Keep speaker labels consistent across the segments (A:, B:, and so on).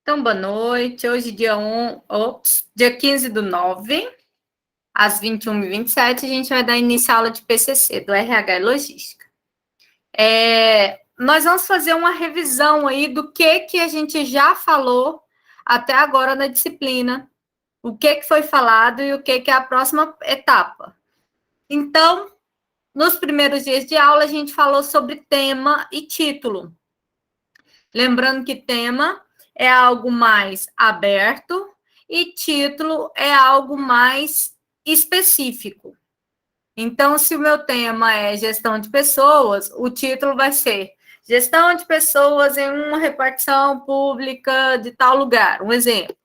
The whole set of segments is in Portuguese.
A: Então, boa noite. Hoje, dia 15/9, às 21h27, a gente vai dar início à aula de PCC, do RH e Logística. Nós vamos fazer uma revisão aí do que a gente já falou até agora na disciplina, o que foi falado e o que é a próxima etapa. Então, nos primeiros dias de aula, a gente falou sobre tema e título. Lembrando que tema é algo mais aberto e título é algo mais específico. Então, se o meu tema é gestão de pessoas, o título vai ser gestão de pessoas em uma repartição pública de tal lugar, um exemplo,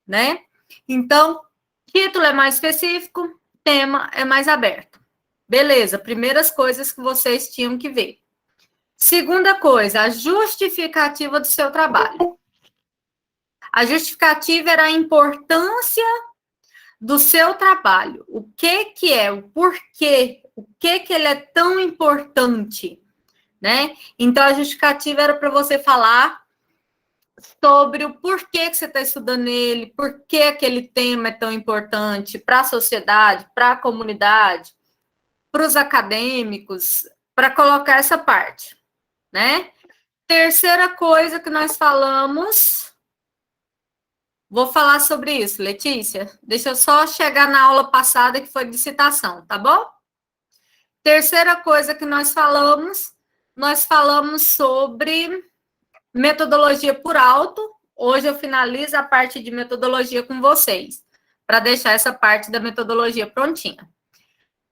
A: né? Então, título é mais específico, tema é mais aberto. Beleza, primeiras coisas que vocês tinham que ver. Segunda coisa, a justificativa do seu trabalho. A justificativa era a importância do seu trabalho. O que é, o porquê, o que ele é tão importante, né? Então, a justificativa era para você falar sobre o porquê que você está estudando ele, por que aquele tema é tão importante para a sociedade, para a comunidade, para os acadêmicos, para colocar essa parte, né? Terceira coisa que nós falamos, vou falar sobre isso, Letícia. Deixa eu só chegar na aula passada, que foi de citação, tá bom? Terceira coisa que nós falamos sobre metodologia por alto. Hoje eu finalizo a parte de metodologia com vocês, para deixar essa parte da metodologia prontinha.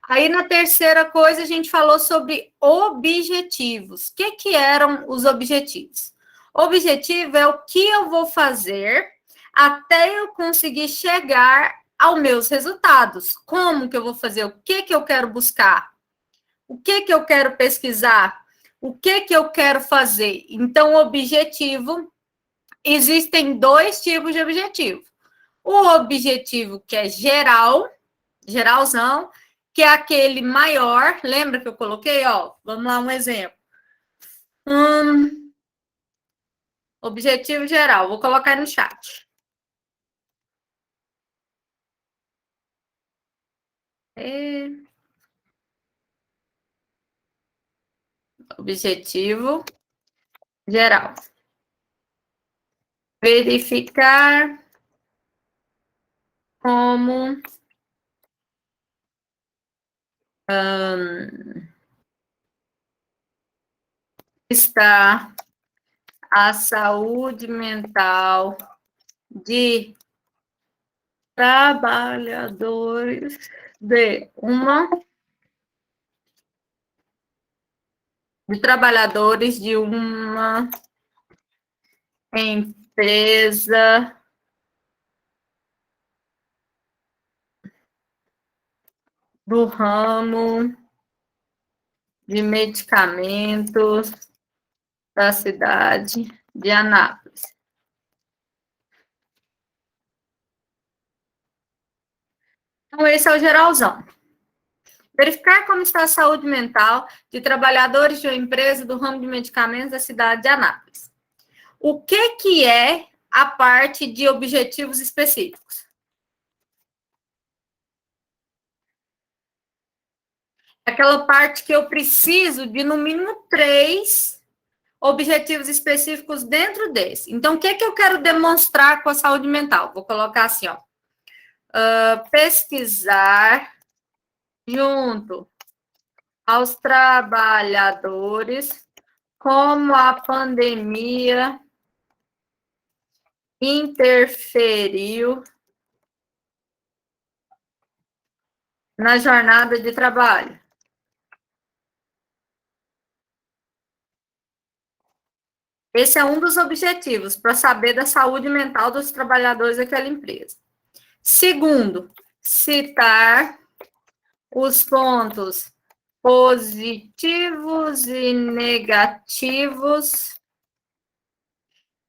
A: Aí, na terceira coisa, a gente falou sobre objetivos. O que eram os objetivos? Objetivo é o que eu vou fazer até eu conseguir chegar aos meus resultados. Como que eu vou fazer? O que eu quero buscar? O que eu quero pesquisar? O que eu quero fazer? Então, objetivo, existem dois tipos de objetivo. O objetivo que é geral, geralzão, que é aquele maior, lembra que eu coloquei, ó, vamos lá, um exemplo. Objetivo geral, vou colocar no chat. Objetivo geral. Verificar como está a saúde mental de trabalhadores de uma empresa do ramo de medicamentos da cidade de Anápolis. Então, esse é o geralzão. Verificar como está a saúde mental de trabalhadores de uma empresa do ramo de medicamentos da cidade de Anápolis. O que é a parte de objetivos específicos? Aquela parte que eu preciso de, no mínimo, 3 objetivos específicos dentro desse. Então, o que eu quero demonstrar com a saúde mental? Vou colocar assim, ó. Pesquisar junto aos trabalhadores como a pandemia interferiu na jornada de trabalho. Esse é um dos objetivos, para saber da saúde mental dos trabalhadores daquela empresa. Segundo, citar os pontos positivos e negativos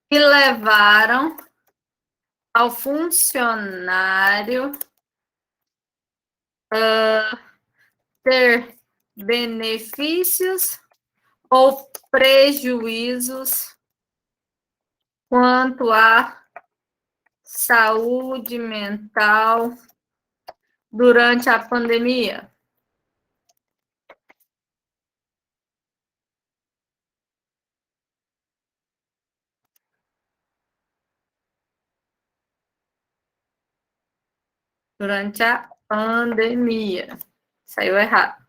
A: que levaram ao funcionário ter benefícios ou prejuízos quanto à saúde mental durante a pandemia. Durante a pandemia. Saiu errado.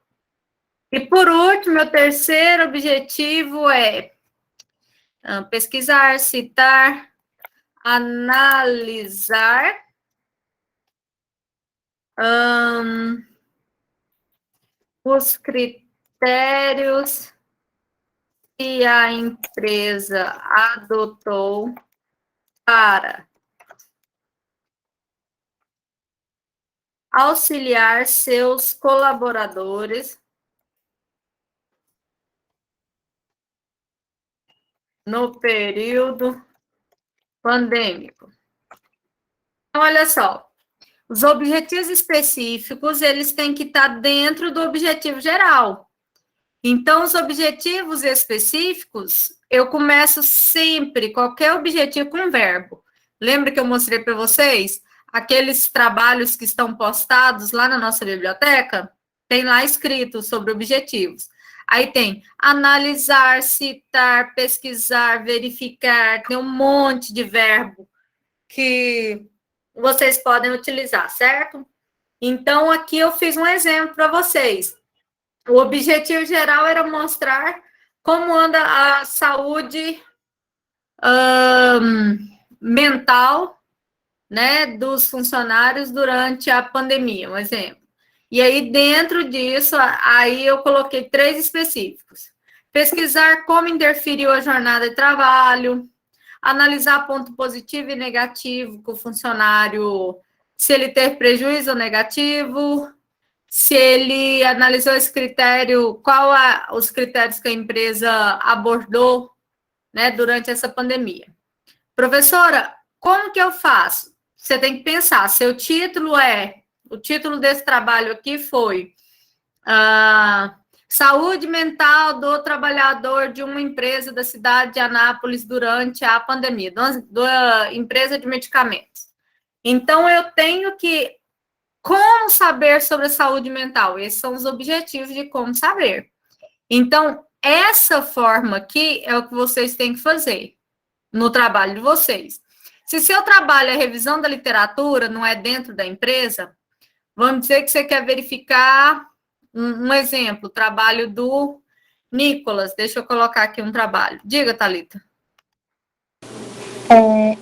A: E por último, o terceiro objetivo é pesquisar, citar, analisar os critérios que a empresa adotou para auxiliar seus colaboradores no período pandêmico. Então, olha só, os objetivos específicos, eles têm que estar dentro do objetivo geral. Então, os objetivos específicos, eu começo sempre, qualquer objetivo com verbo. Lembra que eu mostrei para vocês? Aqueles trabalhos que estão postados lá na nossa biblioteca? Tem lá escrito sobre objetivos. Aí tem analisar, citar, pesquisar, verificar, tem um monte de verbo que vocês podem utilizar, certo? Então, aqui eu fiz um exemplo para vocês. O objetivo geral era mostrar como anda a saúde mental, né, dos funcionários durante a pandemia, um exemplo. E aí, dentro disso, aí eu coloquei 3 específicos. Pesquisar como interferiu a jornada de trabalho, analisar ponto positivo e negativo com o funcionário, se ele teve prejuízo ou negativo, se ele analisou esse critério, os critérios que a empresa abordou, né, durante essa pandemia. Professora, como que eu faço? Você tem que pensar, o título desse trabalho aqui foi Saúde mental do trabalhador de uma empresa da cidade de Anápolis durante a pandemia, da empresa de medicamentos. Então, eu tenho que como saber sobre a saúde mental? Esses são os objetivos de como saber. Então, essa forma aqui é o que vocês têm que fazer no trabalho de vocês. Se seu trabalho é revisão da literatura, não é dentro da empresa, vamos dizer que você quer verificar um exemplo, o trabalho do Nicolas. Deixa eu colocar aqui um trabalho. Diga, Thalita.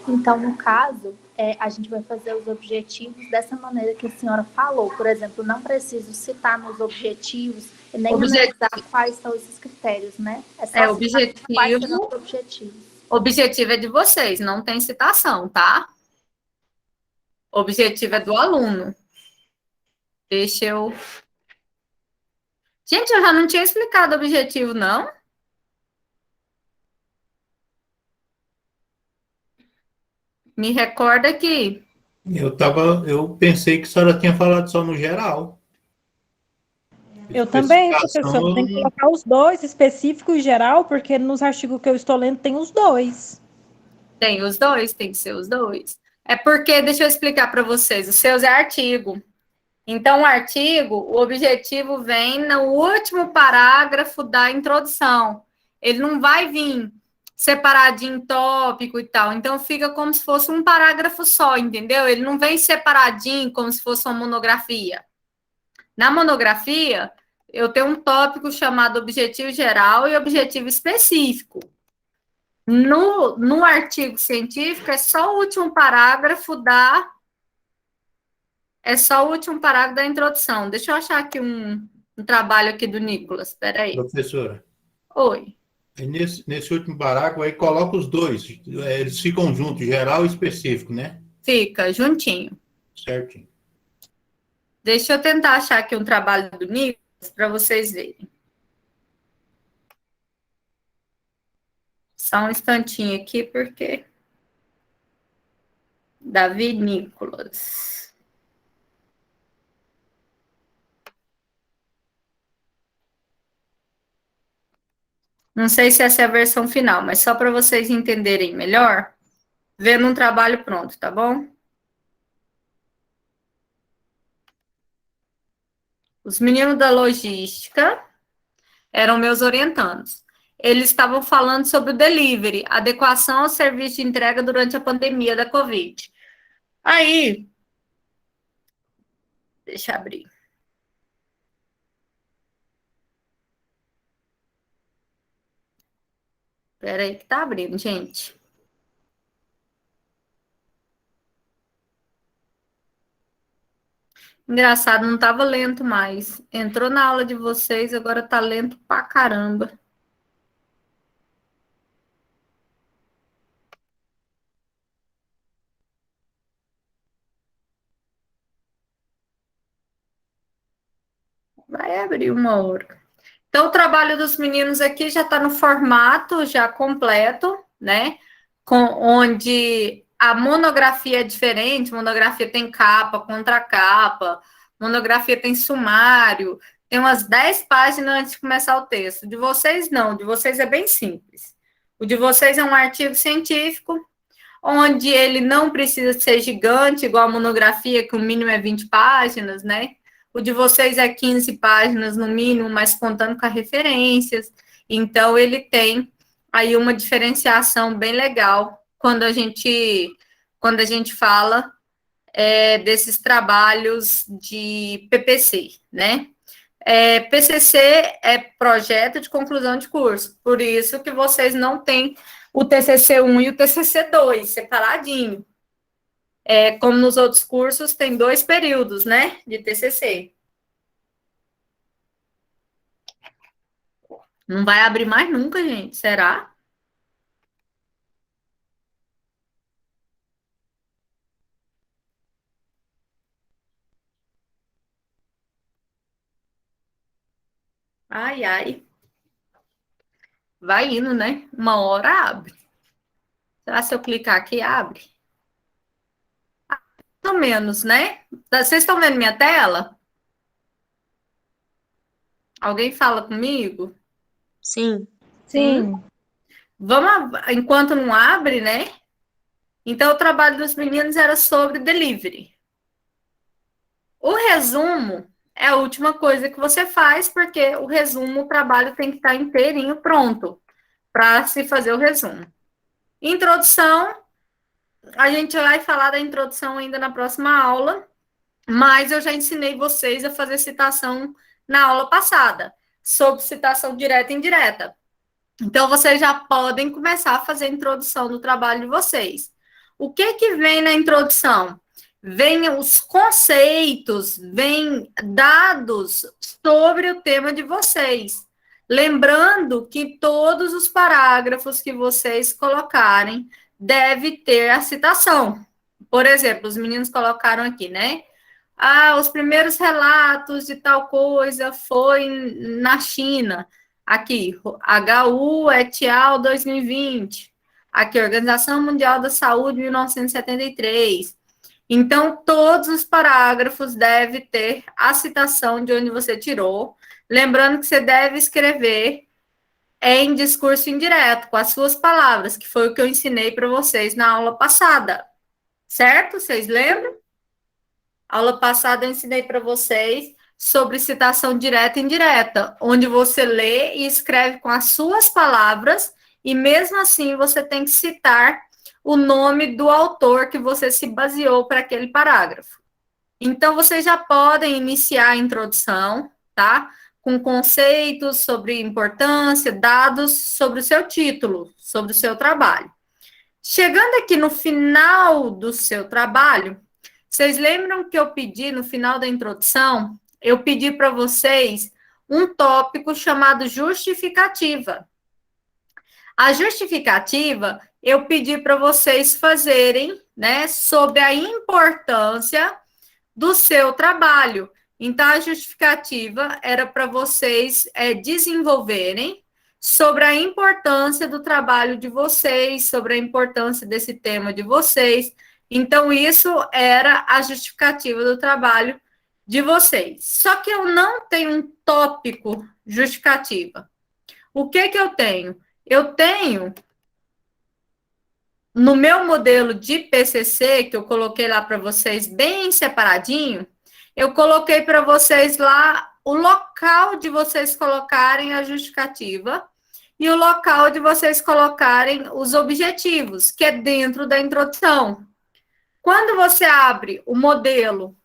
B: Então, no caso, a gente vai fazer os objetivos dessa maneira que a senhora falou. Por exemplo, não preciso citar nos objetivos e nem analisar quais são esses critérios, né? É só
A: objetivo.
B: Quais serão os objetivos.
A: Objetivo é de vocês, não tem citação, tá? Objetivo é do aluno. Deixa eu... Gente, eu já não tinha explicado o objetivo, não? Me recorda aqui.
C: Eu pensei que a senhora tinha falado só no geral.
D: Eu também, professor, tem que colocar os dois, específico e geral, porque nos artigos que eu estou lendo tem os dois.
A: Tem os dois, tem que ser os dois. É porque, deixa eu explicar para vocês, os seus é artigo. Então, o artigo, o objetivo vem no último parágrafo da introdução. Ele não vai vir separadinho em tópico e tal. Então, fica como se fosse um parágrafo só, entendeu? Ele não vem separadinho como se fosse uma monografia. Na monografia, eu tenho um tópico chamado objetivo geral e objetivo específico. No artigo científico, é só o último parágrafo da introdução. Deixa eu achar aqui um trabalho aqui do Nicolas, espera aí.
C: Professora.
A: Oi.
C: Nesse último parágrafo aí coloca os dois, eles ficam juntos, geral e específico, né?
A: Fica, juntinho.
C: Certinho.
A: Deixa eu tentar achar aqui um trabalho do Nicolas para vocês verem. Só um instantinho aqui, porque... Davi Nicolas. Não sei se essa é a versão final, mas só para vocês entenderem melhor, vendo um trabalho pronto, tá bom? Os meninos da logística eram meus orientandos. Eles estavam falando sobre o delivery, adequação ao serviço de entrega durante a pandemia da Covid. Aí, deixa eu abrir. Espera aí que tá abrindo, gente. Engraçado, não tava lento mais. Entrou na aula de vocês, agora tá lento pra caramba. Vai abrir uma hora. Então, o trabalho dos meninos aqui já está no formato já completo, né? Onde a monografia é diferente, monografia tem capa, contracapa, monografia tem sumário, tem umas 10 páginas antes de começar o texto. De vocês, não, de vocês é bem simples. O de vocês é um artigo científico, onde ele não precisa ser gigante, igual a monografia, que o mínimo é 20 páginas, né? O de vocês é 15 páginas no mínimo, mas contando com as referências. Então, ele tem aí uma diferenciação bem legal quando a gente fala desses trabalhos de PPC, né? PCC é projeto de conclusão de curso, por isso que vocês não têm o TCC1 e o TCC2 separadinho. Como nos outros cursos, tem 2 períodos, né, de TCC. Não vai abrir mais nunca, gente, será? Ai, ai. Vai indo, né? Uma hora abre. Será que se eu clicar aqui, abre? Mais ou menos, né? Vocês estão vendo minha tela? Alguém fala comigo?
E: Sim.
D: Sim.
A: Vamos, enquanto não abre, né? Então, o trabalho dos meninos era sobre delivery. O resumo é a última coisa que você faz, porque o resumo, o trabalho tem que estar inteirinho pronto para se fazer o resumo. Introdução, a gente vai falar da introdução ainda na próxima aula, mas eu já ensinei vocês a fazer citação na aula passada, sobre citação direta e indireta. Então, vocês já podem começar a fazer a introdução do trabalho de vocês. O que vem na introdução? Vem os conceitos, vem dados sobre o tema de vocês. Lembrando que todos os parágrafos que vocês colocarem deve ter a citação. Por exemplo, os meninos colocaram aqui, né? Os primeiros relatos de tal coisa foi na China. Aqui, HU et al. 2020. Aqui, Organização Mundial da Saúde, 1973. Então, todos os parágrafos devem ter a citação de onde você tirou. Lembrando que você deve escrever em discurso indireto, com as suas palavras, que foi o que eu ensinei para vocês na aula passada. Certo? Vocês lembram? Aula passada eu ensinei para vocês sobre citação direta e indireta, onde você lê e escreve com as suas palavras, e mesmo assim você tem que citar o nome do autor que você se baseou para aquele parágrafo. Então, vocês já podem iniciar a introdução, tá? Com conceitos sobre importância, dados sobre o seu título, sobre o seu trabalho. Chegando aqui no final do seu trabalho, vocês lembram que eu pedi no final da introdução? Eu pedi para vocês um tópico chamado justificativa. A justificativa, eu pedi para vocês fazerem, né, sobre a importância do seu trabalho. Então, a justificativa era para vocês desenvolverem sobre a importância do trabalho de vocês, sobre a importância desse tema de vocês. Então, isso era a justificativa do trabalho de vocês. Só que eu não tenho um tópico justificativa. O que eu tenho? Eu tenho, no meu modelo de PCC, que eu coloquei lá para vocês bem separadinho, eu coloquei para vocês lá o local de vocês colocarem a justificativa e o local de vocês colocarem os objetivos, que é dentro da introdução. Quando você abre o modelo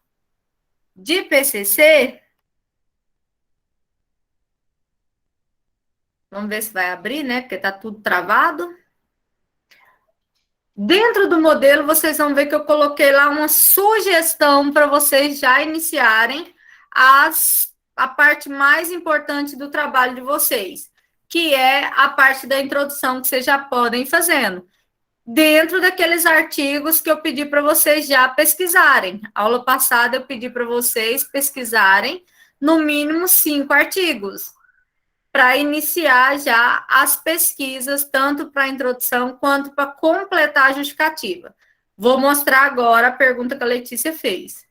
A: de PCC, vamos ver se vai abrir, né? Porque está tudo travado. Dentro do modelo, vocês vão ver que eu coloquei lá uma sugestão para vocês já iniciarem a parte mais importante do trabalho de vocês, que é a parte da introdução que vocês já podem ir fazendo. Dentro daqueles artigos que eu pedi para vocês já pesquisarem. Aula passada eu pedi para vocês pesquisarem no mínimo 5 artigos, para iniciar já as pesquisas, tanto para a introdução quanto para completar a justificativa. Vou mostrar agora a pergunta que a Letícia fez.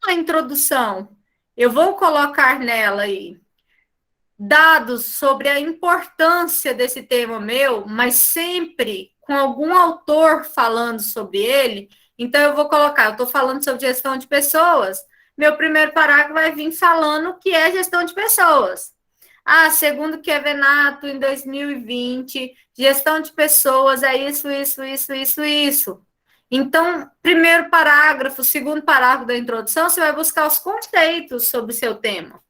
A: A introdução, eu vou colocar nela aí dados sobre a importância desse tema meu, mas sempre com algum autor falando sobre ele. Então, eu vou colocar, eu estou falando sobre gestão de pessoas, meu primeiro parágrafo vai vir falando o que é gestão de pessoas. Segundo Kevenato, em 2020, gestão de pessoas é isso. Então, primeiro parágrafo, segundo parágrafo da introdução, você vai buscar os conceitos sobre o seu tema.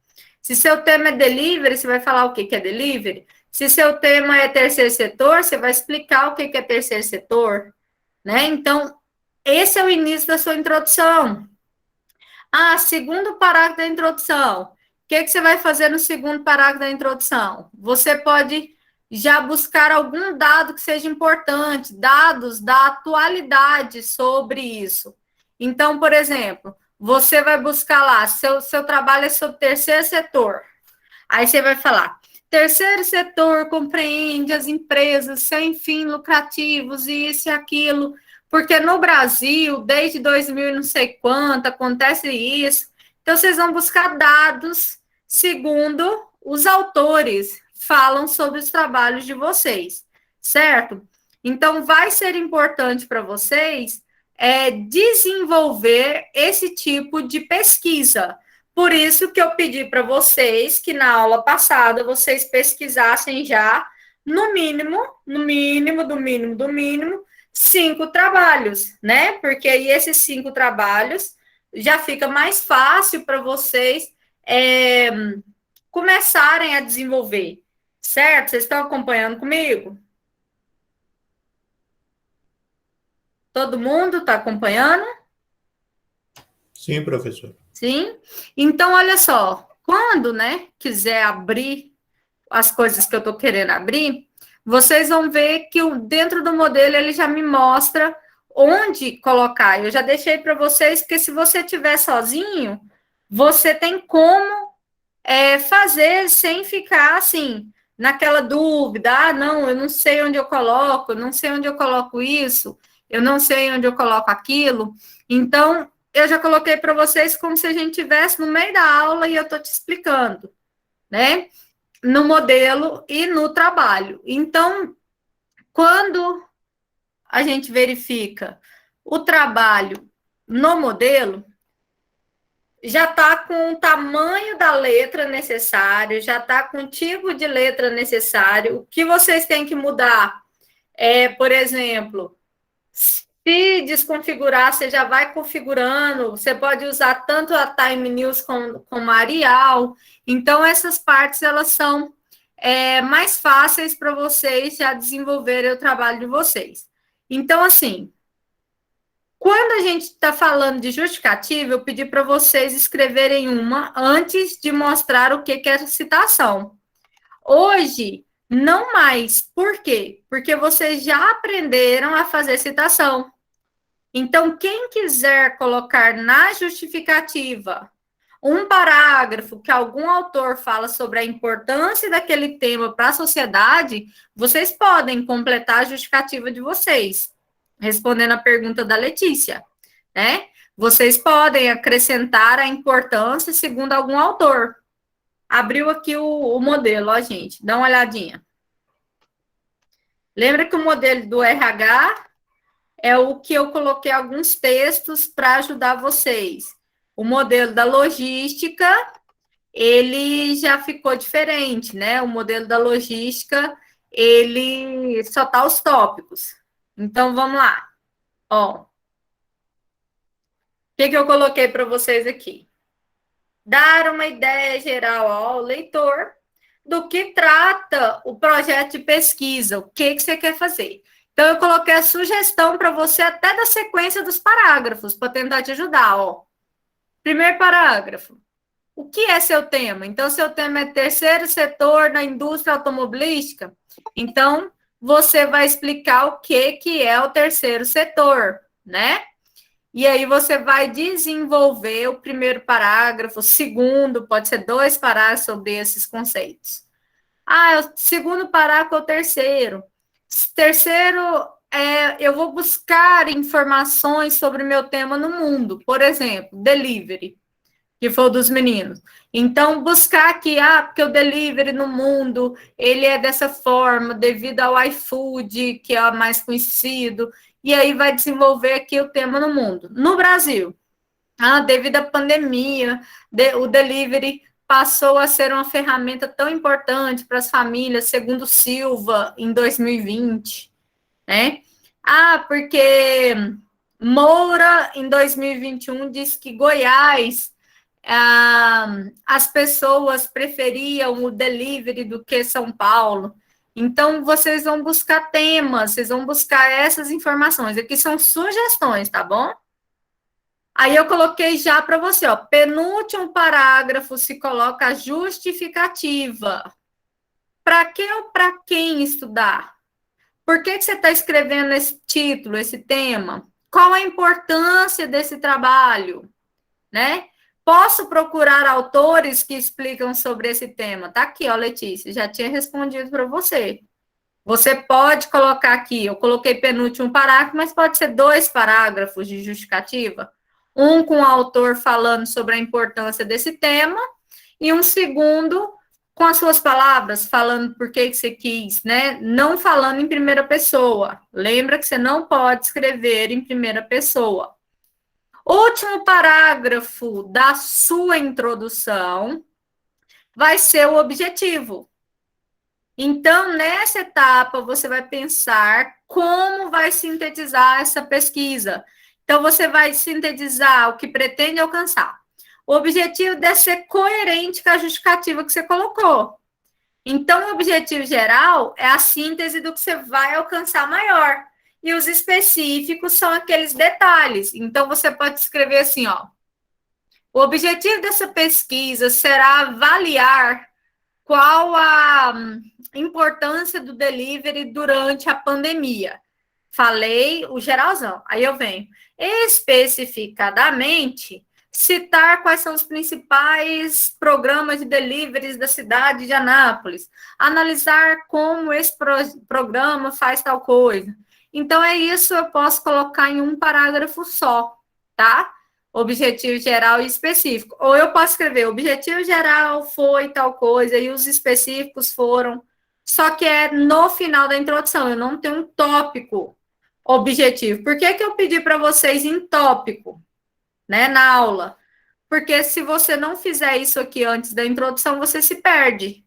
A: Se seu tema é delivery, você vai falar o que é delivery. Se seu tema é terceiro setor, você vai explicar o que é terceiro setor, né? Então, esse é o início da sua introdução. Segundo parágrafo da introdução. O que você vai fazer no segundo parágrafo da introdução? Você pode já buscar algum dado que seja importante, dados da atualidade sobre isso. Então, por exemplo, você vai buscar lá, seu trabalho é sobre terceiro setor. Aí você vai falar, terceiro setor compreende as empresas sem fim lucrativos, isso e aquilo, porque no Brasil, desde 2000 não sei quanto, acontece isso. Então, vocês vão buscar dados segundo os autores falam sobre os trabalhos de vocês, certo? Então, vai ser importante para vocês desenvolver esse tipo de pesquisa. Por isso que eu pedi para vocês que na aula passada vocês pesquisassem já, no mínimo, 5 trabalhos, né? Porque aí esses 5 trabalhos já fica mais fácil para vocês começarem a desenvolver, certo? Vocês estão acompanhando comigo? Todo mundo está acompanhando?
C: Sim, professor.
A: Sim? Então, olha só, quando, né, quiser abrir as coisas que eu estou querendo abrir, vocês vão ver que dentro do modelo ele já me mostra onde colocar. Eu já deixei para vocês, porque se você estiver sozinho, você tem como fazer sem ficar assim, naquela dúvida, não, eu não sei onde eu coloco, eu não sei onde eu coloco isso, eu não sei onde eu coloco aquilo. Então, eu já coloquei para vocês como se a gente estivesse no meio da aula e eu estou te explicando, né? No modelo e no trabalho. Então, quando a gente verifica o trabalho no modelo, já está com o tamanho da letra necessário, já está com o tipo de letra necessário. O que vocês têm que mudar por exemplo, se desconfigurar, você já vai configurando, você pode usar tanto a Time News como a Arial. Então, essas partes, elas são mais fáceis para vocês já desenvolverem o trabalho de vocês. Então, assim, quando a gente está falando de justificativa, eu pedi para vocês escreverem uma antes de mostrar o que é a citação. Hoje, não mais. Por quê? Porque vocês já aprenderam a fazer citação. Então, quem quiser colocar na justificativa um parágrafo que algum autor fala sobre a importância daquele tema para a sociedade, vocês podem completar a justificativa de vocês, respondendo a pergunta da Letícia, né? Vocês podem acrescentar a importância segundo algum autor. Abriu aqui o modelo, ó, gente, dá uma olhadinha. Lembra que o modelo do RH é o que eu coloquei alguns textos para ajudar vocês. o modelo da logística, ele já ficou diferente, né? O modelo da logística, ele só tá os tópicos. Então, vamos lá. Ó, o que eu coloquei para vocês aqui? Dar uma ideia geral ao leitor do que trata o projeto de pesquisa, o que você quer fazer. Então, eu coloquei a sugestão para você até da sequência dos parágrafos, para tentar te ajudar. Ó. Primeiro parágrafo. O que é seu tema? Então, seu tema é terceiro setor na indústria automobilística. Então, você vai explicar o que é o terceiro setor, né? E aí você vai desenvolver o primeiro parágrafo, o segundo, pode ser 2 parágrafos sobre esses conceitos. Ah, o segundo parágrafo é o terceiro. Terceiro, eu vou buscar informações sobre o meu tema no mundo. Por exemplo, delivery, que foi o dos meninos. Então, buscar aqui, porque o delivery no mundo, ele é dessa forma, devido ao iFood, que é o mais conhecido, e aí vai desenvolver aqui o tema no mundo. No Brasil, devido à pandemia, o delivery passou a ser uma ferramenta tão importante para as famílias, segundo Silva, em 2020, né? Porque Moura, em 2021, disse que Goiás, as pessoas preferiam o delivery do que São Paulo. Então, vocês vão buscar temas, vocês vão buscar essas informações. Aqui são sugestões, tá bom? Aí eu coloquei já para você, ó, penúltimo parágrafo se coloca a justificativa. Para que ou para quem estudar? Por que você está escrevendo esse título, esse tema? Qual a importância desse trabalho? Né? Posso procurar autores que explicam sobre esse tema? Tá aqui, ó, Letícia, já tinha respondido para você. Você pode colocar aqui, eu coloquei penúltimo parágrafo, mas pode ser 2 parágrafos de justificativa. Um com o autor falando sobre a importância desse tema, e um segundo com as suas palavras, falando por que você quis, né? Não falando em primeira pessoa. Lembra que você não pode escrever em primeira pessoa. Último parágrafo da sua introdução vai ser o objetivo. Então, nessa etapa, você vai pensar como vai sintetizar essa pesquisa. Então, você vai sintetizar o que pretende alcançar. O objetivo deve ser coerente com a justificativa que você colocou. Então, o objetivo geral é a síntese do que você vai alcançar maior. E os específicos são aqueles detalhes. Então, você pode escrever assim, ó. O objetivo dessa pesquisa será avaliar qual a importância do delivery durante a pandemia. Falei o geralzão. Aí eu venho especificadamente citar quais são os principais programas de deliveries da cidade de Anápolis. Analisar como esse programa faz tal coisa. Então, é isso, eu posso colocar em um parágrafo só, tá? Objetivo geral e específico. Ou eu posso escrever, objetivo geral foi tal coisa e os específicos foram. Só que é no final da introdução, eu não tenho um tópico objetivo. Por que eu pedi para vocês em tópico, né, na aula? Porque se você não fizer isso aqui antes da introdução, você se perde.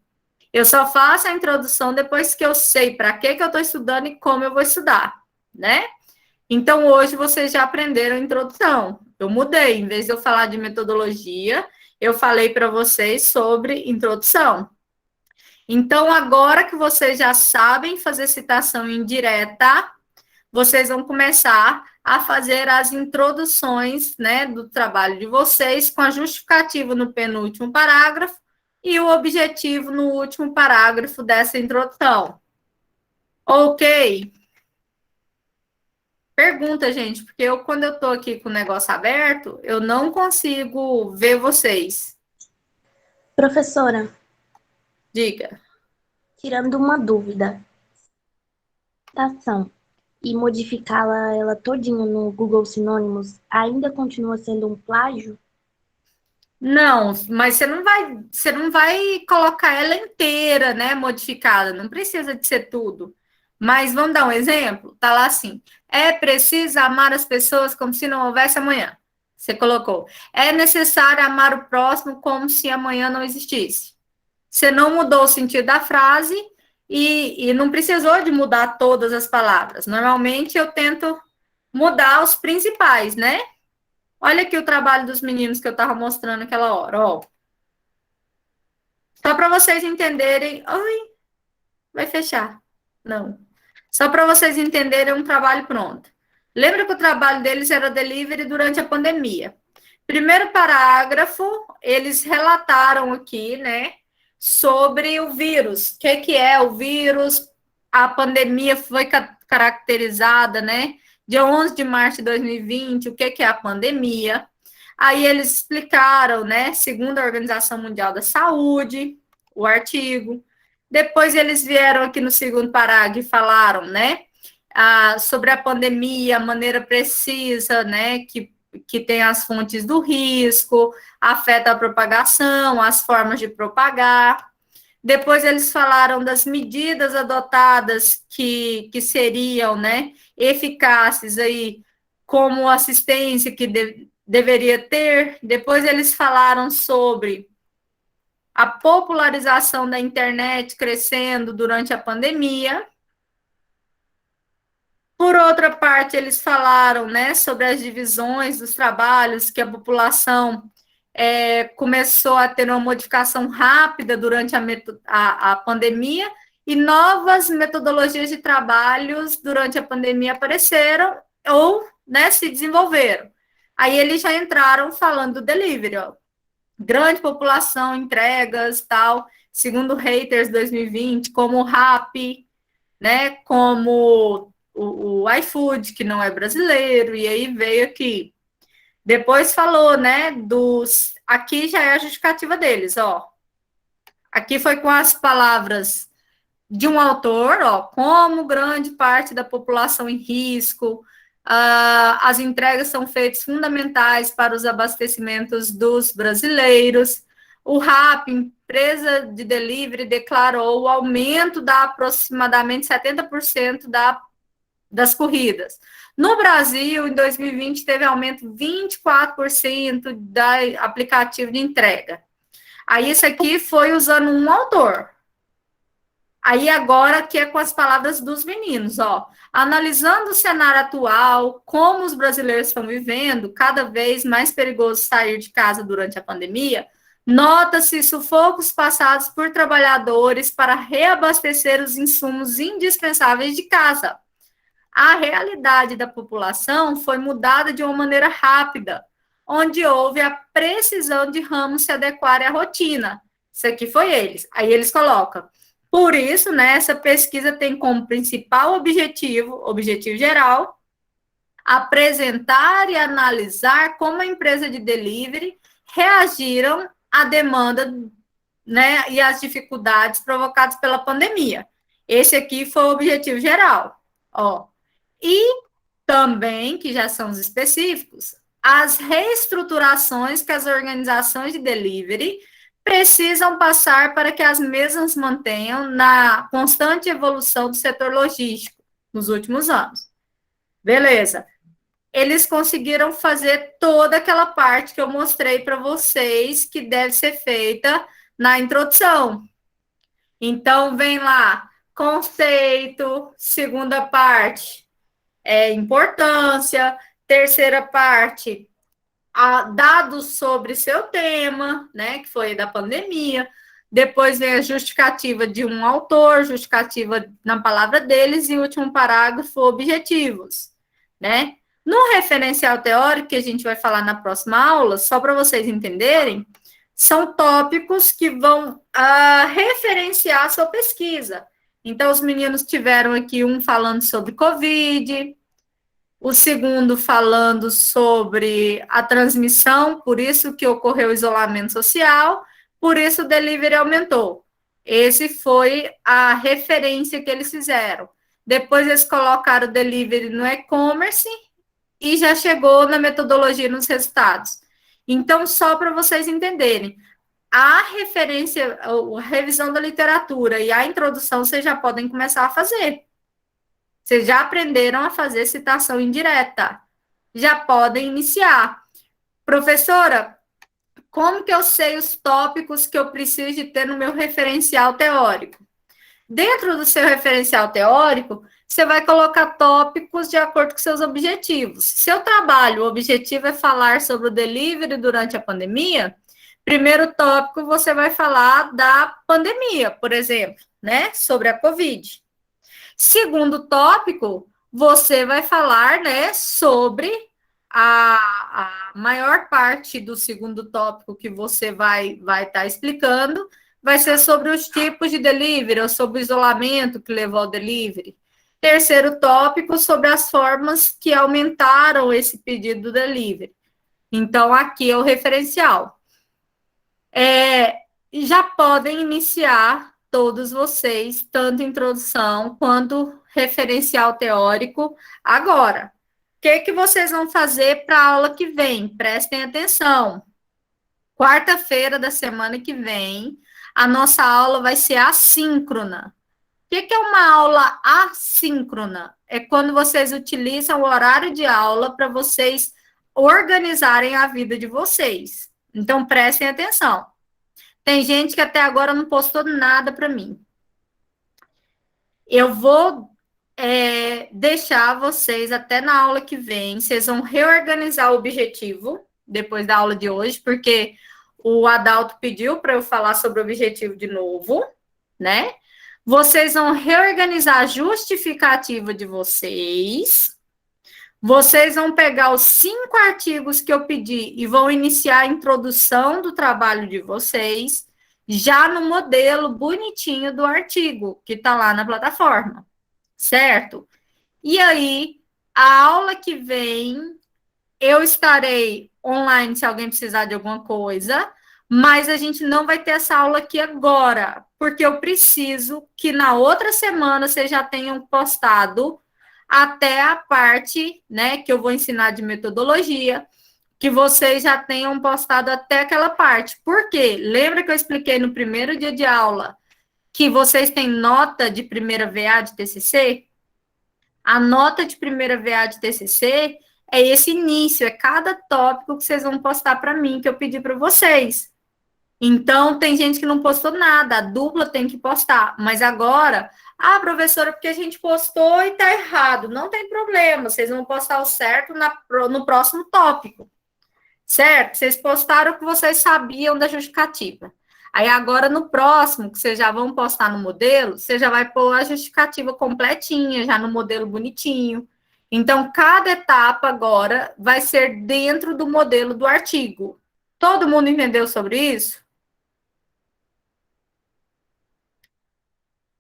A: Eu só faço a introdução depois que eu sei para que eu estou estudando e como eu vou estudar, né? Então, hoje vocês já aprenderam a introdução. Eu mudei, em vez de eu falar de metodologia, eu falei para vocês sobre introdução. Então, agora que vocês já sabem fazer citação indireta, vocês vão começar a fazer as introduções, né, do trabalho de vocês, com a justificativa no penúltimo parágrafo e o objetivo no último parágrafo dessa introdução. Ok? Pergunta, gente, porque quando eu estou aqui com o negócio aberto, eu não consigo ver vocês.
E: Professora.
A: Diga.
E: Tirando uma dúvida. Citação e modificá-la ela todinha no Google Sinônimos ainda continua sendo um plágio?
A: Não, mas você não vai colocar ela inteira, né, modificada, não precisa de ser tudo. Mas vamos dar um exemplo? Tá lá assim, é preciso amar as pessoas como se não houvesse amanhã. Você colocou. É necessário amar o próximo como se amanhã não existisse. Você não mudou o sentido da frase e não precisou de mudar todas as palavras. Normalmente eu tento mudar os principais, né? Olha aqui o trabalho dos meninos que eu estava mostrando naquela hora, ó. Só para vocês entenderem. Ai, vai fechar. Não. Só para vocês entenderem um trabalho pronto. Lembra que o trabalho deles era delivery durante a pandemia. Primeiro parágrafo, eles relataram aqui, né, sobre o vírus. O que é o vírus? A pandemia foi caracterizada, né, dia 11 de março de 2020, o que é a pandemia. Aí eles explicaram, né, segundo a Organização Mundial da Saúde, o artigo. Depois eles vieram aqui no segundo parágrafo e falaram, né, sobre a pandemia, a maneira precisa, né, que tem as fontes do risco, afeta a propagação, as formas de propagar. Depois eles falaram das medidas adotadas que seriam, né, eficazes aí, como assistência que deveria ter. Depois eles falaram sobre a popularização da internet crescendo durante a pandemia. Por outra parte, eles falaram, né, sobre as divisões dos trabalhos, que a população começou a ter uma modificação rápida durante a pandemia, e novas metodologias de trabalhos durante a pandemia apareceram ou, né, se desenvolveram. Aí eles já entraram falando do delivery, ó. Grande população, entregas, tal, segundo Reuters 2020, como o Rappi, né, como o iFood, que não é brasileiro, e aí veio aqui. Depois falou, né, aqui já é a justificativa deles, ó. Aqui foi com as palavras de um autor, ó, como grande parte da população em risco, as entregas são feitas fundamentais para os abastecimentos dos brasileiros. O Rappi, empresa de delivery, declarou o aumento da aproximadamente 70% das corridas. No Brasil, em 2020, teve aumento de 24% da aplicativo de entrega. Aí, isso aqui foi usando um autor. Aí, agora, que é com as palavras dos meninos, ó. Analisando o cenário atual, como os brasileiros estão vivendo, cada vez mais perigoso sair de casa durante a pandemia, nota-se sufocos passados por trabalhadores para reabastecer os insumos indispensáveis de casa. A realidade da população foi mudada de uma maneira rápida, onde houve a precisão de ramos se adequarem à rotina. Isso aqui foi eles. Aí eles colocam. Por isso, né, essa pesquisa tem como principal objetivo geral, apresentar e analisar como a empresa de delivery reagiram à demanda, né, e às dificuldades provocadas pela pandemia. Esse aqui foi o objetivo geral. Ó. E também, que já são os específicos, as reestruturações que as organizações de delivery precisam passar para que as mesmas mantenham na constante evolução do setor logístico nos últimos anos. Beleza. Eles conseguiram fazer toda aquela parte que eu mostrei para vocês que deve ser feita na introdução. Então, vem lá, conceito, segunda parte, importância, terceira parte, dados sobre seu tema, né, que foi da pandemia. Depois vem a justificativa de um autor, justificativa na palavra deles, e o último parágrafo, objetivos, né? No referencial teórico, que a gente vai falar na próxima aula, só para vocês entenderem, são tópicos que vão referenciar a sua pesquisa. Então, os meninos tiveram aqui um falando sobre Covid, o segundo falando sobre a transmissão, por isso que ocorreu o isolamento social, por isso o delivery aumentou. Esse foi a referência que eles fizeram. Depois eles colocaram o delivery no e-commerce e já chegou na metodologia nos resultados. Então, só para vocês entenderem, a referência, a revisão da literatura e a introdução vocês já podem começar a fazer. Vocês já aprenderam a fazer citação indireta. Já podem iniciar. Professora, como que eu sei os tópicos que eu preciso de ter no meu referencial teórico? Dentro do seu referencial teórico, você vai colocar tópicos de acordo com seus objetivos. Seu trabalho, o objetivo é falar sobre o delivery durante a pandemia, primeiro tópico você vai falar da pandemia, por exemplo, né, sobre a Covid. Segundo tópico, você vai falar, né, sobre a maior parte do segundo tópico que você vai estar explicando, vai ser sobre os tipos de delivery, ou sobre o isolamento que levou ao delivery. Terceiro tópico, sobre as formas que aumentaram esse pedido do delivery. Então, aqui é o referencial. Já podem iniciar todos vocês, tanto introdução quanto referencial teórico, agora. O que vocês vão fazer para a aula que vem? Prestem atenção. Quarta-feira da semana que vem, a nossa aula vai ser assíncrona. O que é uma aula assíncrona? É quando vocês utilizam o horário de aula para vocês organizarem a vida de vocês. Então, prestem atenção. Tem gente que até agora não postou nada para mim. Eu vou deixar vocês até na aula que vem. Vocês vão reorganizar o objetivo depois da aula de hoje, porque o Adalto pediu para eu falar sobre o objetivo de novo, né? Vocês vão reorganizar a justificativa de vocês. Vocês vão pegar os 5 artigos que eu pedi e vão iniciar a introdução do trabalho de vocês, já no modelo bonitinho do artigo, que está lá na plataforma, certo? E aí, a aula que vem, eu estarei online se alguém precisar de alguma coisa, mas a gente não vai ter essa aula aqui agora, porque eu preciso que na outra semana vocês já tenham postado até a parte, né, que eu vou ensinar de metodologia, que vocês já tenham postado até aquela parte. Por quê? Lembra que eu expliquei no primeiro dia de aula que vocês têm nota de primeira VA de TCC? A nota de primeira VA de TCC é esse início, é cada tópico que vocês vão postar para mim, que eu pedi para vocês. Então, tem gente que não postou nada, a dupla tem que postar, mas agora, professora, porque a gente postou e tá errado, não tem problema, vocês vão postar o certo no próximo tópico, certo? Vocês postaram o que vocês sabiam da justificativa. Aí agora, no próximo, que vocês já vão postar no modelo, você já vai pôr a justificativa completinha, já no modelo bonitinho. Então, cada etapa agora vai ser dentro do modelo do artigo. Todo mundo entendeu sobre isso?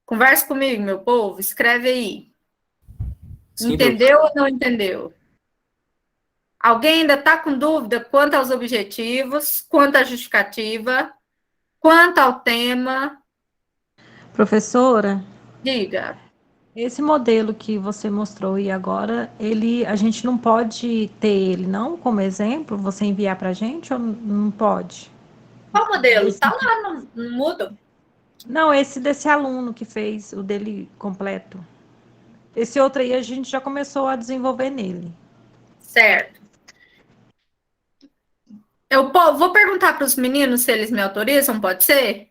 A: Converse comigo, meu povo, escreve aí. Sim, entendeu ou não entendeu? Alguém ainda está com dúvida quanto aos objetivos, quanto à justificativa, quanto ao tema?
D: Professora?
A: Diga.
D: Esse modelo que você mostrou e agora, a gente não pode ter ele, não, como exemplo, você enviar para a gente ou não pode?
A: Qual modelo? Está lá, não muda?
D: Não, esse desse aluno que fez o dele completo. Esse outro aí a gente já começou a desenvolver nele.
A: Certo. Eu vou perguntar para os meninos se eles me autorizam, pode ser?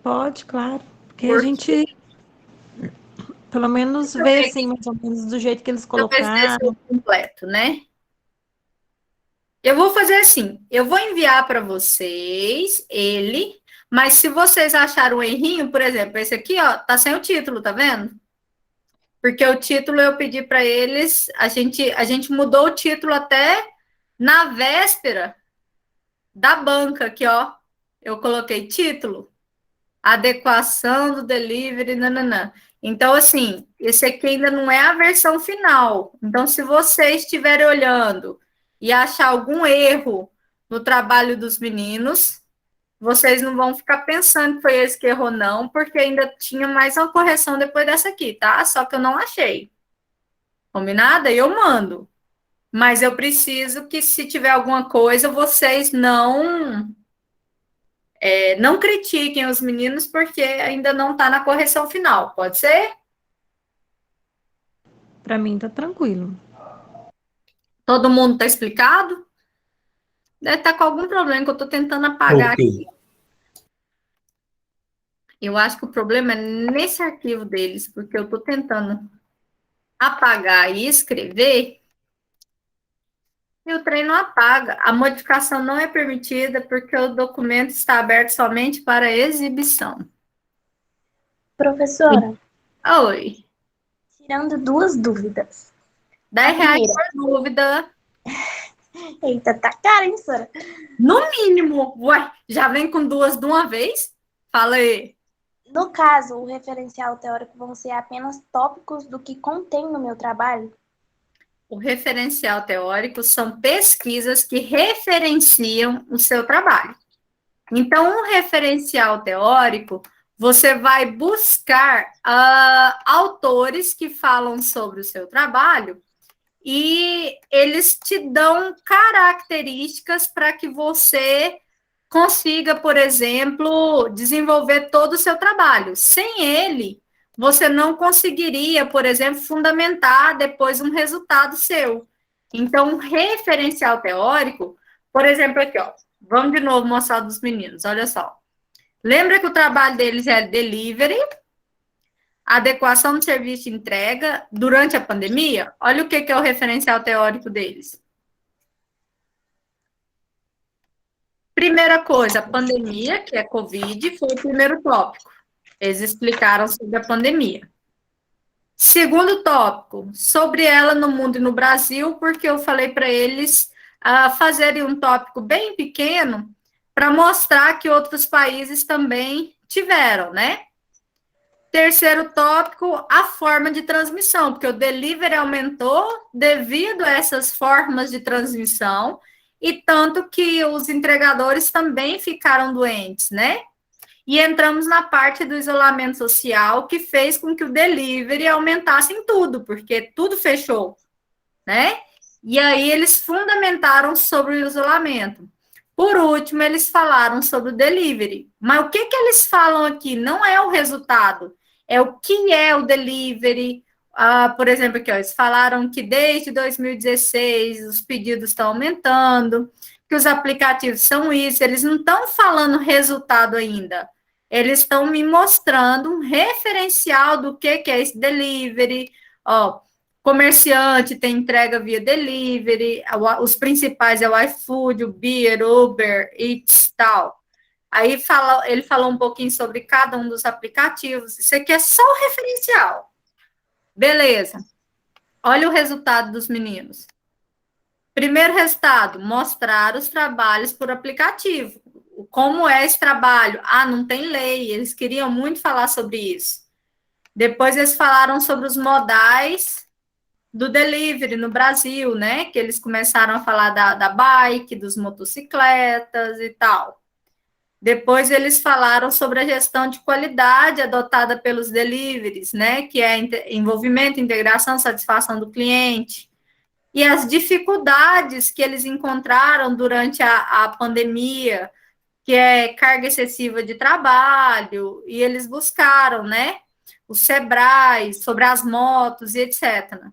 D: Pode, claro. Porque a gente, pelo menos, vê assim, mais ou menos do jeito que eles colocaram.
A: Completo, né? Eu vou fazer assim, eu vou enviar para vocês ele, mas se vocês acharam um errinho, por exemplo, esse aqui, ó, tá sem o título, tá vendo? Porque o título eu pedi para eles, a gente mudou o título até na véspera da banca aqui, ó. Eu coloquei título, adequação do delivery, nananã. Então, assim, esse aqui ainda não é a versão final. Então, se vocês estiverem olhando e achar algum erro no trabalho dos meninos, vocês não vão ficar pensando que foi esse que errou, não, porque ainda tinha mais uma correção depois dessa aqui, tá? Só que eu não achei. Combinado? Aí eu mando. Mas eu preciso que, se tiver alguma coisa, vocês não critiquem os meninos, porque ainda não está na correção final. Pode ser?
D: Para mim, tá tranquilo.
A: Todo mundo está explicado? Deve estar com algum problema que eu estou tentando apagar
C: Ok.
A: aqui. Eu acho que o problema é nesse arquivo deles, porque eu estou tentando apagar e escrever, e o trem não apaga. A modificação não é permitida porque o documento está aberto somente para exibição.
E: Professora,
A: Oi.
E: tirando duas dúvidas. A
A: R$10
E: primeira,
A: por dúvida.
E: eita, tá caro, hein, senhora?
A: No mínimo. Ué, já vem com duas de uma vez? Fala aí.
E: No caso, o referencial teórico vão ser apenas tópicos do que contém no meu trabalho?
A: O referencial teórico são pesquisas que referenciam o seu trabalho. Então, o referencial teórico, você vai buscar autores que falam sobre o seu trabalho e eles te dão características para que você consiga, por exemplo, desenvolver todo o seu trabalho. Sem ele, você não conseguiria, por exemplo, fundamentar depois um resultado seu. Então, um referencial teórico, por exemplo, aqui, ó, vamos de novo mostrar dos meninos, olha só. Lembra que o trabalho deles é delivery, adequação do serviço de entrega durante a pandemia? Olha o que é o referencial teórico deles. Primeira coisa, a pandemia, que é Covid, foi o primeiro tópico. Eles explicaram sobre a pandemia. Segundo tópico, sobre ela no mundo e no Brasil, porque eu falei para eles fazerem um tópico bem pequeno para mostrar que outros países também tiveram, né? Terceiro tópico, a forma de transmissão, porque o delivery aumentou devido a essas formas de transmissão, e tanto que os entregadores também ficaram doentes, né? E entramos na parte do isolamento social, que fez com que o delivery aumentasse em tudo, porque tudo fechou, né? E aí eles fundamentaram sobre o isolamento. Por último, eles falaram sobre o delivery. Mas o que eles falam aqui? Não é o resultado, é o que é o delivery. Por exemplo, aqui, ó, eles falaram que desde 2016 os pedidos estão aumentando, que os aplicativos são isso, eles não estão falando resultado ainda. Eles estão me mostrando um referencial do que é esse delivery. Ó, comerciante tem entrega via delivery, os principais é o iFood, o Beer, Uber, Eats, tal. Aí ele falou um pouquinho sobre cada um dos aplicativos. Isso aqui é só o referencial. Beleza. Olha o resultado dos meninos. Primeiro resultado, mostrar os trabalhos por aplicativo. Como é esse trabalho? Não tem lei. Eles queriam muito falar sobre isso. Depois eles falaram sobre os modais do delivery no Brasil, né? Que eles começaram a falar da bike, dos motocicletas e tal. Depois eles falaram sobre a gestão de qualidade adotada pelos deliveries, né? Que é envolvimento, integração, satisfação do cliente. E as dificuldades que eles encontraram durante a pandemia, que é carga excessiva de trabalho, e eles buscaram, né? O Sebrae, sobre as motos e etc.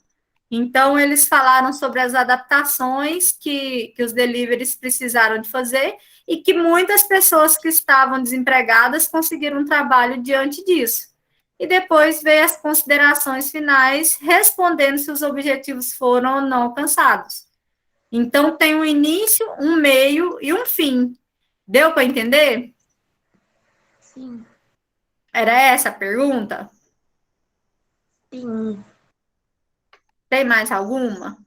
A: Então, eles falaram sobre as adaptações que os deliveries precisaram de fazer e que muitas pessoas que estavam desempregadas conseguiram um trabalho diante disso. E depois veio as considerações finais, respondendo se os objetivos foram ou não alcançados. Então, tem um início, um meio e um fim. Deu para entender?
E: Sim.
A: Era essa a pergunta?
E: Sim.
A: Tem mais alguma?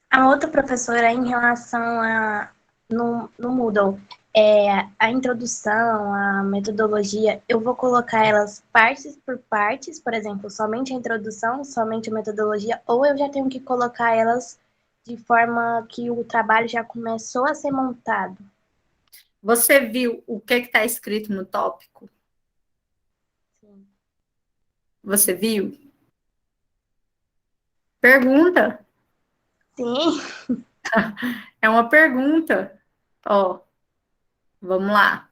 E: A outra professora, em relação no Moodle, a introdução, a metodologia, eu vou colocar elas partes por partes, por exemplo, somente a introdução, somente a metodologia, ou eu já tenho que colocar elas de forma que o trabalho já começou a ser montado?
A: Você viu o que está escrito no tópico?
E: Sim.
A: Você viu? Pergunta.
E: Sim.
A: É uma pergunta. Ó, vamos lá.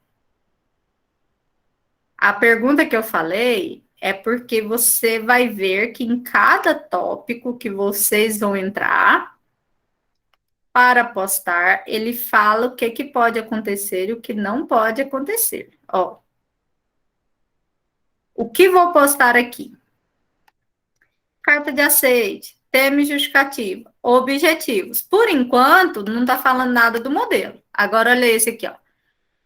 A: A pergunta que eu falei é porque você vai ver que em cada tópico que vocês vão entrar, para postar, ele fala o que pode acontecer e o que não pode acontecer. Ó, o que vou postar aqui? Carta de aceite, tema e justificativa, objetivos. Por enquanto, não está falando nada do modelo. Agora, olha esse aqui, ó.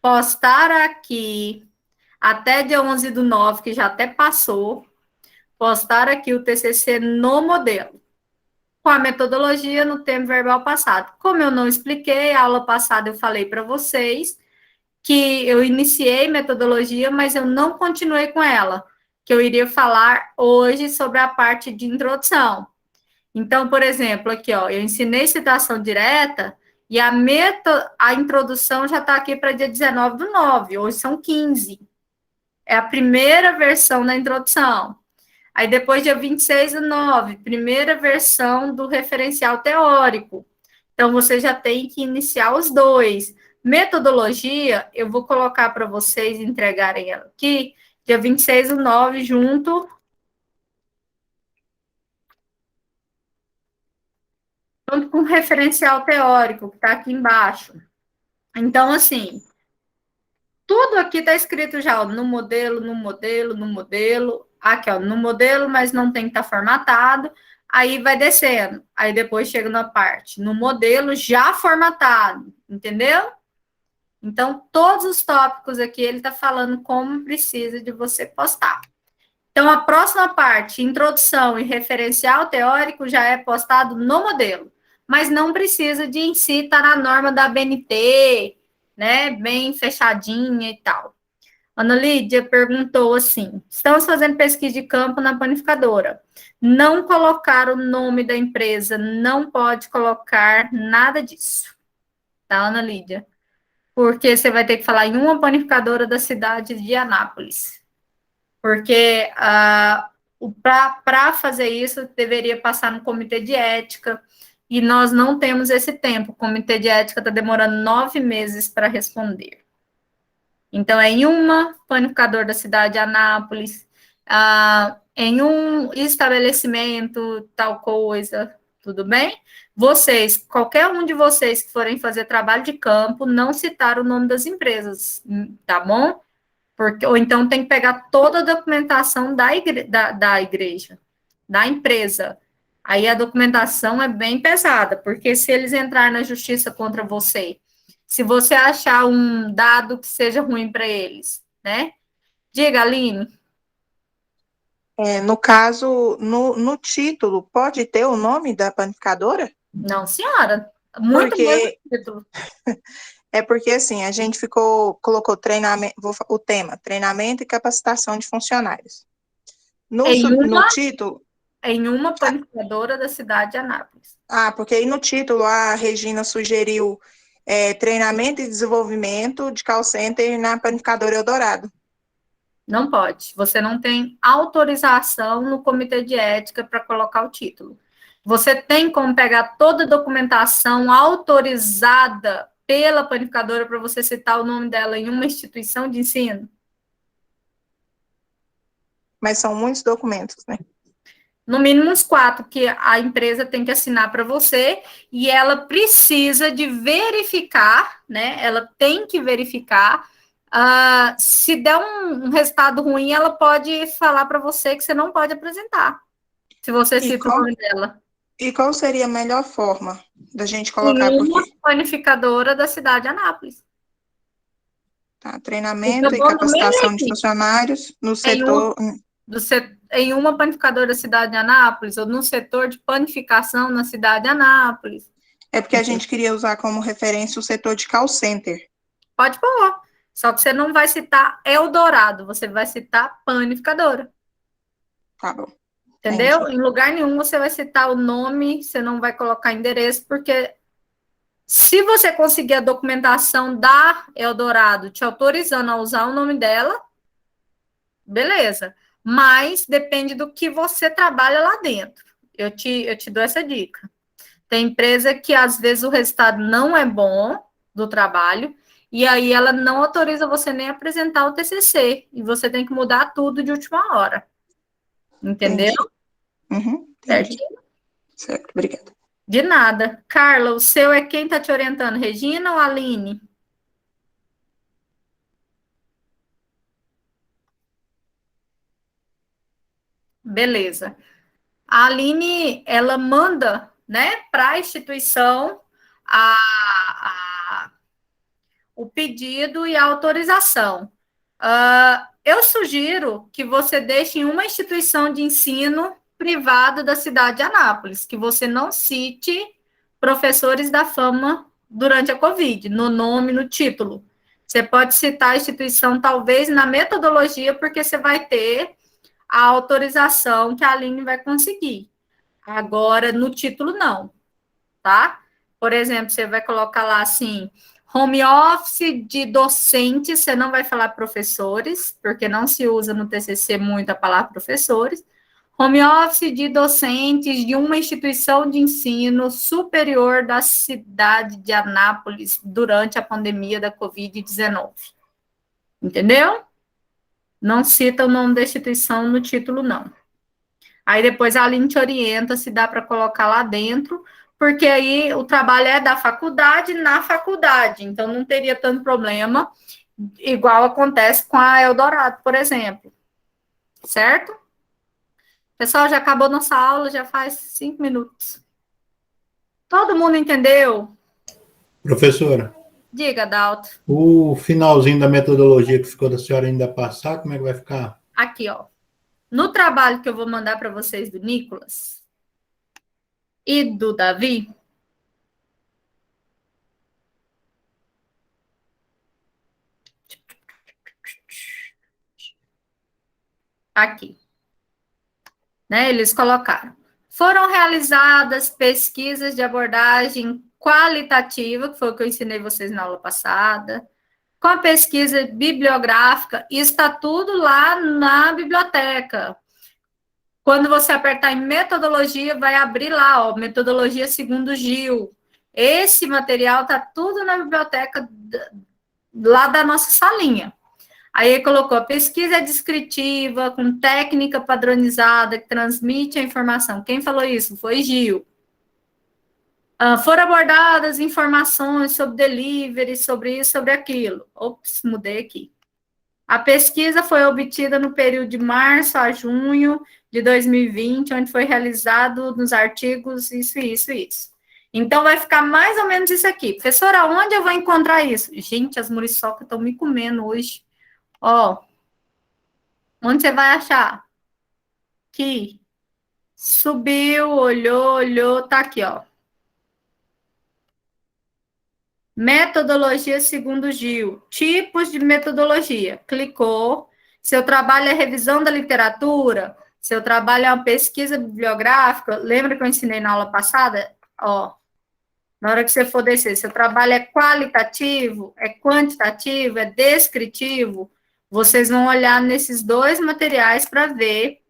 A: Postar aqui, até dia 11/9, que já até passou, postar aqui o TCC no modelo, com a metodologia no tempo verbal passado. Como eu não expliquei, a aula passada eu falei para vocês que eu iniciei metodologia, mas eu não continuei com ela, que eu iria falar hoje sobre a parte de introdução. Então, por exemplo, aqui, ó, eu ensinei citação direta e a introdução já está aqui para dia 19/9, hoje são 15. É a primeira versão da introdução. Aí depois, dia 26/9, primeira versão do referencial teórico. Então, você já tem que iniciar os dois. Metodologia, eu vou colocar para vocês entregarem ela aqui, dia 26/9, junto com o referencial teórico, que está aqui embaixo. Então, assim, tudo aqui está escrito já, ó, no modelo, no modelo, no modelo. Aqui, ó, no modelo, mas não tem que estar formatado. Aí vai descendo. Aí depois chega na parte, no modelo já formatado, entendeu? Então, todos os tópicos aqui, ele está falando como precisa de você postar. Então, a próxima parte, introdução e referencial teórico, já é postado no modelo. Mas não precisa de em si estar na norma da BNT, né? Bem fechadinha e tal. Ana Lídia perguntou assim: estamos fazendo pesquisa de campo na panificadora. Não colocar o nome da empresa, não pode colocar nada disso. Tá, Ana Lídia? Porque você vai ter que falar em uma panificadora da cidade de Anápolis. Porque para fazer isso, deveria passar no comitê de ética, e nós não temos esse tempo. O comitê de ética está demorando 9 meses para responder. Então, é em uma panificadora da cidade de Anápolis, em um estabelecimento, tal coisa, tudo bem? Vocês, qualquer um de vocês que forem fazer trabalho de campo, não citar o nome das empresas, tá bom? Porque, ou então tem que pegar toda a documentação da igreja, da empresa. Aí a documentação é bem pesada, porque se eles entrarem na justiça contra você, se você achar um dado que seja ruim para eles, né? Diga, Aline.
F: No caso, no título, pode ter o nome da panificadora?
A: Não, senhora. Muito bom título.
F: É porque, assim, a gente colocou treinamento, o tema, treinamento e capacitação de funcionários. No título...
A: Em uma panificadora da cidade de Anápolis.
F: Porque aí no título a Regina sugeriu treinamento e desenvolvimento de call center na panificadora Eldorado.
A: Não pode. Você não tem autorização no comitê de ética para colocar o título. Você tem como pegar toda a documentação autorizada pela panificadora para você citar o nome dela em uma instituição de ensino?
F: Mas são muitos documentos, né?
A: No mínimo uns 4, que a empresa tem que assinar para você, e ela precisa de verificar, né? Ela tem que verificar. Se der um resultado ruim, ela pode falar para você que você não pode apresentar, se você cita o nome dela.
F: E qual seria a melhor forma da gente colocar?
A: Uma panificadora da cidade de Anápolis.
F: Tá, treinamento e capacitação de funcionários no setor...
A: Em uma panificadora da cidade de Anápolis, ou no setor de panificação na cidade de Anápolis.
F: É porque a gente queria usar como referência o setor de call center.
A: Pode pôr. Só que você não vai citar Eldorado, você vai citar panificadora.
F: Tá bom.
A: Entendeu? Entendi. Em lugar nenhum você vai citar o nome, você não vai colocar endereço, porque se você conseguir a documentação da Eldorado te autorizando a usar o nome dela, beleza. Mas depende do que você trabalha lá dentro. Eu te dou essa dica. Tem empresa que, às vezes, o resultado não é bom do trabalho, e aí ela não autoriza você nem apresentar o TCC, e você tem que mudar tudo de última hora. Entendeu?
F: Entendi. Certo, obrigada.
A: De nada. Carla, o seu é quem está te orientando, Regina ou Aline? Beleza. A Aline, ela manda, né, para a instituição o pedido e a autorização. Eu sugiro que você deixe em uma instituição de ensino privada da cidade de Anápolis, que você não cite professores da fama durante a Covid, no nome, no título. Você pode citar a instituição, talvez, na metodologia, porque você vai ter a autorização que a Aline vai conseguir. Agora, no título, não, tá? Por exemplo, você vai colocar lá assim, home office de docentes, você não vai falar professores, porque não se usa no TCC muito a palavra professores. Home office de docentes de uma instituição de ensino superior da cidade de Anápolis durante a pandemia da Covid-19. Entendeu? Não cita o nome da instituição no título, não. Aí depois a Aline te orienta se dá para colocar lá dentro, porque aí o trabalho é da faculdade na faculdade, então não teria tanto problema, igual acontece com a Eldorado, por exemplo. Certo? Pessoal, já acabou nossa aula, já faz 5 minutos. Todo mundo entendeu?
C: Professora,
A: Diga, Dalto.
C: o finalzinho da metodologia que ficou da senhora ainda passar, como é que vai ficar?
A: Aqui, ó. No trabalho que eu vou mandar para vocês do Nicolas e do Davi, aqui, né? Eles colocaram. Foram realizadas pesquisas de abordagem qualitativa, que foi o que eu ensinei vocês na aula passada, com a pesquisa bibliográfica, e está tudo lá na biblioteca. Quando você apertar em metodologia, vai abrir lá, ó, metodologia segundo Gil. Esse material está tudo na biblioteca lá da nossa salinha. Aí ele colocou, a pesquisa é descritiva, com técnica padronizada, que transmite a informação. Quem falou isso? Foi Gil. Foram abordadas informações sobre delivery, sobre isso, sobre aquilo. Ops, mudei aqui. A pesquisa foi obtida no período de março a junho de 2020, onde foi realizado nos artigos isso. Então, vai ficar mais ou menos isso aqui. Professora, onde eu vou encontrar isso? Gente, as muriçocas estão me comendo hoje. Ó, onde você vai achar? Aqui. Subiu, olhou, tá aqui, ó. Metodologia segundo Gil. Tipos de metodologia. Clicou. Seu trabalho é revisão da literatura. Seu trabalho é uma pesquisa bibliográfica. Lembra que eu ensinei na aula passada? Ó, na hora que você for descer, seu trabalho é qualitativo, é quantitativo, é descritivo. Vocês vão olhar nesses dois materiais para ver.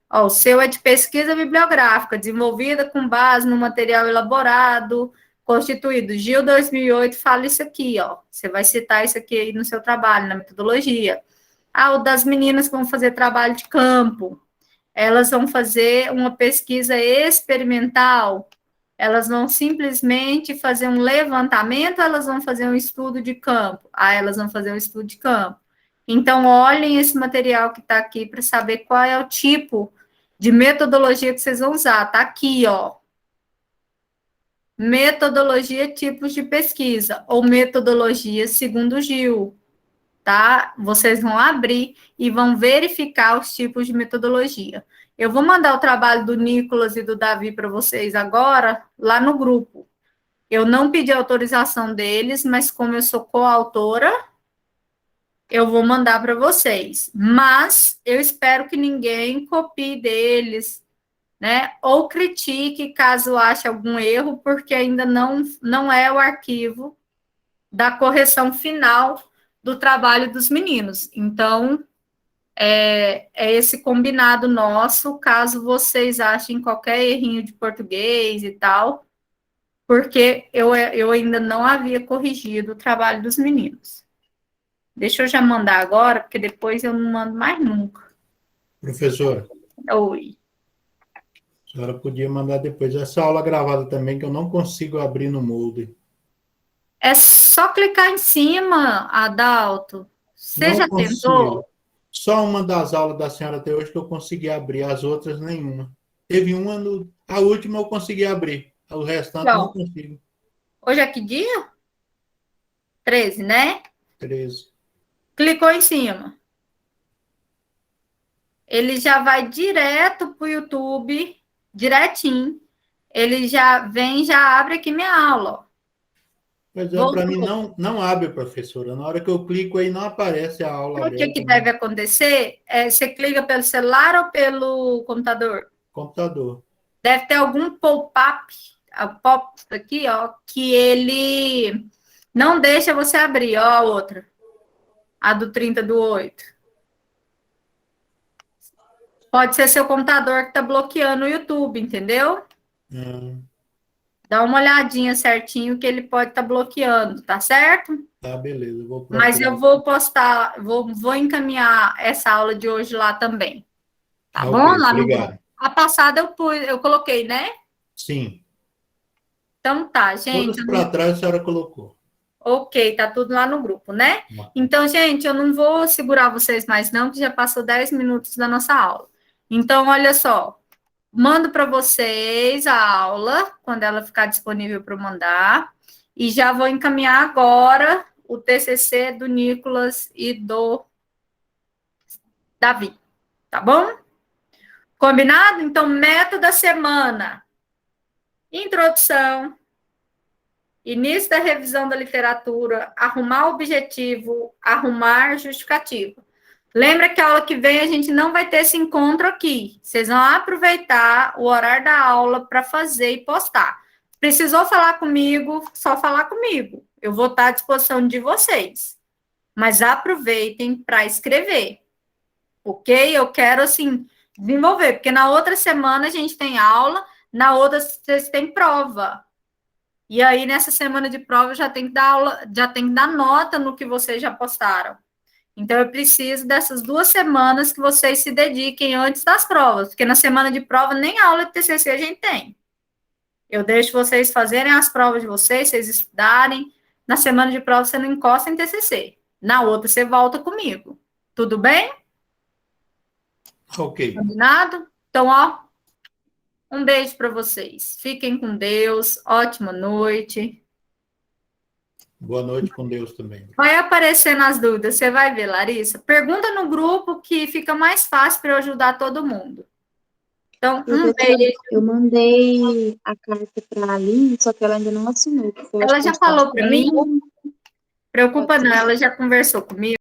A: Ó, o seu é de pesquisa bibliográfica, desenvolvida com base no material elaborado, constituído. Gil 2008 fala isso aqui, ó. Você vai citar isso aqui aí no seu trabalho, na metodologia. O das meninas que vão fazer trabalho de campo. Elas vão fazer uma pesquisa experimental. Elas vão simplesmente fazer um levantamento, elas vão fazer um estudo de campo. Elas vão fazer um estudo de campo. Então, olhem esse material que está aqui para saber qual é o tipo de metodologia que vocês vão usar. Está aqui, ó. Metodologia, tipos de pesquisa, ou metodologia segundo Gil, tá? Vocês vão abrir e vão verificar os tipos de metodologia. Eu vou mandar o trabalho do Nicolas e do Davi para vocês agora, lá no grupo. Eu não pedi autorização deles, mas como eu sou coautora, eu vou mandar para vocês. Mas eu espero que ninguém copie deles, né? Ou critique caso ache algum erro, porque ainda não é o arquivo da correção final do trabalho dos meninos. Então, é esse combinado nosso, caso vocês achem qualquer errinho de português e tal, porque eu ainda não havia corrigido o trabalho dos meninos. Deixa eu já mandar agora, porque depois eu não mando mais nunca.
C: Professora.
A: Oi.
C: senhora podia mandar depois essa aula gravada também, que eu não consigo abrir no Moodle.
A: É só clicar em cima, Adalto. Você
C: Não
A: já
C: consigo.
A: tentou?
C: Só uma das aulas da senhora até hoje que eu consegui abrir, as outras nenhuma. Teve uma, a última eu consegui abrir, o restante não
A: Então,
C: consigo.
A: hoje é que dia? 13, né?
C: 13.
A: Clicou em cima. Ele já vai direto para o YouTube, direitinho. Ele já vem, já abre aqui minha aula. Ó.
C: Mas para mim não abre, professora. Na hora que eu clico aí, não aparece a aula
A: O que
C: aberta.
A: deve acontecer? Você clica pelo celular ou pelo computador?
C: Computador.
A: Deve ter algum pop-up aqui, ó, que ele não deixa você abrir. Ó, a outra. A do 30/8. Pode ser seu computador que está bloqueando o YouTube, entendeu? Dá uma olhadinha certinho que ele pode estar bloqueando, tá certo?
C: Tá, beleza.
A: Mas eu vou postar, vou encaminhar essa aula de hoje lá também. Tá bom?
C: Okay,
A: Lá no
C: obrigado.
A: grupo. A passada eu coloquei, né?
C: Sim.
A: Então tá, gente.
C: Todas para trás a senhora colocou.
A: Ok, tá tudo lá no grupo, né? Então, gente, eu não vou segurar vocês mais não, que já passou 10 minutos da nossa aula. Então, olha só. Mando para vocês a aula, quando ela ficar disponível para mandar. E já vou encaminhar agora o TCC do Nicolas e do Davi. Tá bom? Combinado? Então, método da semana. Introdução. Início da revisão da literatura. Arrumar objetivo. Arrumar justificativa. Lembra que a aula que vem a gente não vai ter esse encontro aqui. Vocês vão aproveitar o horário da aula para fazer e postar. Precisou falar comigo, só falar comigo. Eu vou estar à disposição de vocês. Mas aproveitem para escrever. Ok? Eu quero, assim, desenvolver. Porque na outra semana a gente tem aula, na outra vocês têm prova. E aí, nessa semana de prova, já tem que dar aula, já tem que dar nota no que vocês já postaram. Então, eu preciso dessas 2 semanas que vocês se dediquem antes das provas, porque na semana de prova nem aula de TCC a gente tem. Eu deixo vocês fazerem as provas de vocês estudarem. Na semana de prova você não encosta em TCC. Na outra você volta comigo. Tudo bem?
C: Ok.
A: Combinado? Então, ó, um beijo para vocês. Fiquem com Deus. Ótima noite.
C: Boa noite com Deus também.
A: Vai aparecer nas dúvidas, você vai ver, Larissa. Pergunta no grupo que fica mais fácil para eu ajudar todo mundo. Então, um beijo.
G: Eu mandei a carta para a Aline, só que ela ainda não assinou.
A: Ela já falou para mim. Preocupa não, ela já conversou comigo.